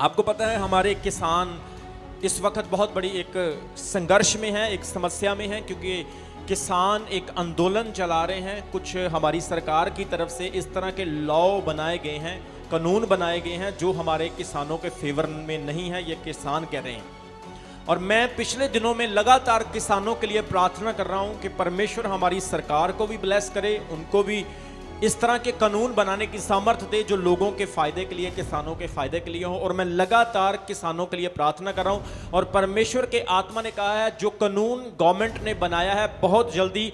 आपको पता है हमारे किसान इस वक्त बहुत बड़ी एक संघर्ष में है, एक समस्या में है, क्योंकि किसान एक आंदोलन चला रहे हैं। कुछ हमारी सरकार की तरफ से इस तरह के लॉ बनाए गए हैं, कानून बनाए गए हैं जो हमारे किसानों के फेवर में नहीं है, ये किसान कह रहे हैं। और मैं पिछले दिनों में लगातार किसानों के लिए प्रार्थना कर रहा हूं कि परमेश्वर हमारी सरकार को भी ब्लेस करे, उनको भी इस तरह के कानून बनाने की सामर्थ्य दे जो लोगों के फायदे के लिए, किसानों के फायदे के लिए हो। और मैं लगातार किसानों के लिए प्रार्थना कर रहा हूं और परमेश्वर के आत्मा ने कहा है जो कानून गवर्नमेंट ने बनाया है बहुत जल्दी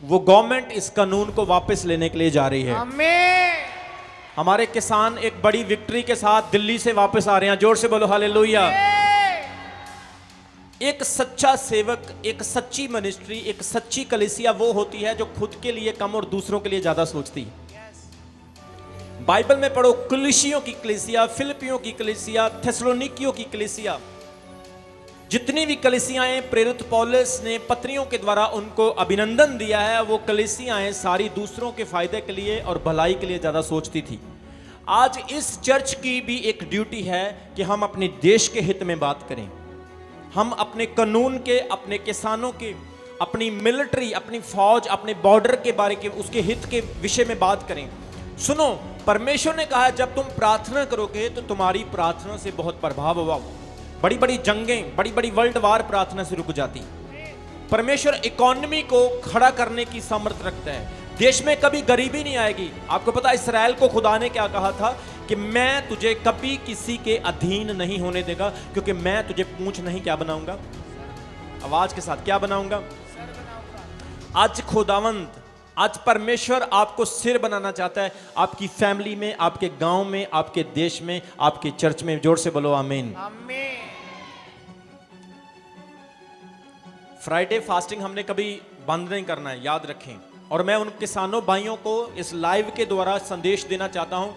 वो गवर्नमेंट इस कानून को वापस लेने के लिए जा रही है। आमीन। हमारे किसान एक बड़ी विक्ट्री के साथ दिल्ली से वापस आ रहे हैं। जोर से बोलो हालेलुया। एक सच्चा सेवक, एक सच्ची मिनिस्ट्री, एक सच्ची कलीसिया वो होती है जो खुद के लिए कम और दूसरों के लिए ज्यादा सोचती है। बाइबल में पढ़ो, कुलिसियों की कलीसिया, फिलिपियों की कलीसिया, थेसलोनिकियों की कलीसिया, जितनी भी कलीसियाएं प्रेरित पौलुस ने पत्रियों के द्वारा उनको अभिनंदन दिया है, वो कलीसियाएं सारी दूसरों के फायदे के लिए और भलाई के लिए ज्यादा सोचती थी। आज इस चर्च की भी एक ड्यूटी है कि हम अपने देश के हित में बात करें, हम अपने कानून के, अपने किसानों के, अपनी मिलिट्री, अपनी फौज, अपने बॉर्डर के बारे के, उसके हित के विषय में बात करें। सुनो, परमेश्वर ने कहा जब तुम प्रार्थना करोगे तो तुम्हारी प्रार्थना से बहुत प्रभाव होगा। बड़ी बड़ी जंगें, बड़ी बड़ी वर्ल्ड वार प्रार्थना से रुक जाती। परमेश्वर इकोनॉमी को खड़ा करने की सामर्थ्य रखता है। देश में कभी गरीबी नहीं आएगी। आपको पता इस्राएल को खुदा ने क्या कहा था कि मैं तुझे कभी किसी के अधीन नहीं होने देगा, क्योंकि मैं तुझे पूंछ नहीं क्या बनाऊंगा, आवाज के साथ क्या बनाऊंगा, आज खुदावंत, आज परमेश्वर आपको सिर बनाना चाहता है, आपकी फैमिली में, आपके गांव में, आपके देश में, आपके चर्च में। जोर से बोलो आमीन। आमीन। फ्राइडे फास्टिंग हमने कभी बंद नहीं करना है, याद रखें। और मैं उन किसानों भाइयों को इस लाइव के द्वारा संदेश देना चाहता हूं,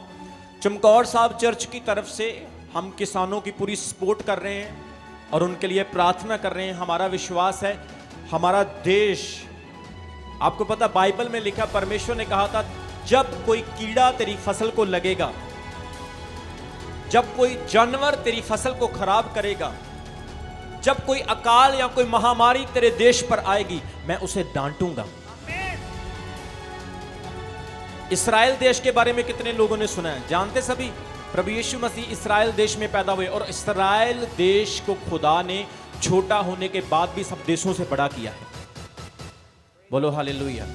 चमकौर साहब चर्च की तरफ से हम किसानों की पूरी सपोर्ट कर रहे हैं और उनके लिए प्रार्थना कर रहे हैं। हमारा विश्वास है हमारा देश, आपको पता बाइबल में लिखा, परमेश्वर ने कहा था जब कोई कीड़ा तेरी फसल को लगेगा, जब कोई जानवर तेरी फसल को खराब करेगा, जब कोई अकाल या कोई महामारी तेरे देश पर आएगी, मैं उसे डांटूंगा। इस्राएल देश के बारे में कितने लोगों ने सुना है? जानते सभी, प्रभु यीशु मसीह इस्राएल देश में पैदा हुए और इस्राएल देश को खुदा ने छोटा होने के बाद भी सब देशों से बड़ा किया है। बोलो हालेलुया।